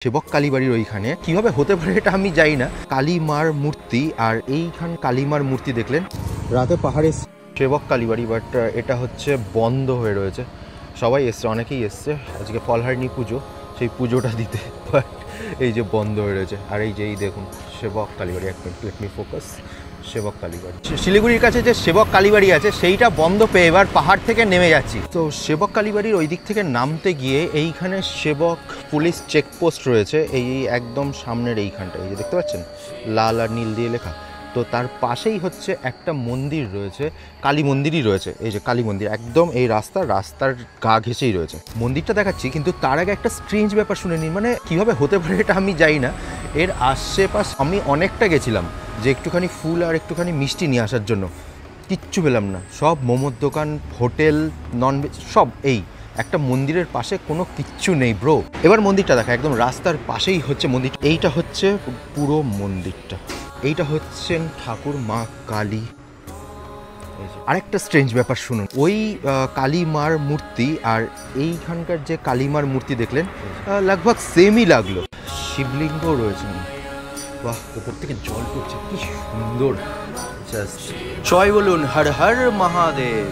সেবক কালীবাড়ির ওইখানে কিভাবে হতে পারে এটা আমি জানি না। কালীমার মূর্তি, আর এইখান কালীমার মূর্তি দেখলেন রাতে পাহাড়ে সেবক কালীবাড়ি, বাট এটা হচ্ছে বন্ধ হয়ে রয়েছে। সবাই এসছে, অনেকেই এসছে আজকে ফলহারিণী পুজো, সেই পুজোটা দিতে, বাট এই যে বন্ধ হয়ে রয়েছে। আর এই যে এই দেখুন সেবক কালীবাড়ি, এক মিনিট, লেট মি ফোকাস। সেবক কালীবাড়ি, শিলিগুড়ির কাছে যে সেবক কালীবাড়ি আছে সেইটা বন্ধ পেয়ে এবার পাহাড় থেকে নেমে যাচ্ছি। তো সেবক কালীবাড়ির ওই দিক থেকে নামতে গিয়ে এইখানে সেবক পুলিশ চেকপোস্ট রয়েছে, এই একদম সামনের এইখানটা, এই যে দেখতে পাচ্ছেন লাল আর নীল দিয়ে লেখা। তো তার পাশেই হচ্ছে একটা মন্দির রয়েছে, কালী মন্দিরই রয়েছে, এই যে কালী মন্দির একদম এই রাস্তার গা ঘেঁষেই রয়েছে। মন্দিরটা দেখাচ্ছি, কিন্তু তার আগে একটা স্ট্রেঞ্জ ব্যাপার শুনে নিন। মানে কীভাবে হতে পারে এটা আমি জানি না। এর আশেপাশ আমি অনেকটা গেছিলাম যে একটুখানি ফুল আর একটুখানি মিষ্টি নিয়ে আসার জন্য, কিচ্ছু পেলাম না। সব মোমোর দোকান, হোটেল, ননভেজ, সব এই একটা মন্দিরের পাশে কোনো কিচ্ছু নেই ব্রো। এবার মন্দিরটা দেখা, একদম রাস্তার পাশেই হচ্ছে মন্দির। এইটা হচ্ছে পুরো মন্দিরটা, এইটা হচ্ছেন ঠাকুর মা কালী। আরেকটা স্ট্রেঞ্জ ব্যাপার শুনুন, ওই কালীমার মূর্তি আর এইখানকার যে কালীমার মূর্তি দেখলেন লগভগ সেমই লাগলো। শিবলিঙ্গ রয়েছে, বাহ, উপর থেকে জল পড়ছে, কি সুন্দর। জাস্ট জয় বলুন, হর হর মহাদেব।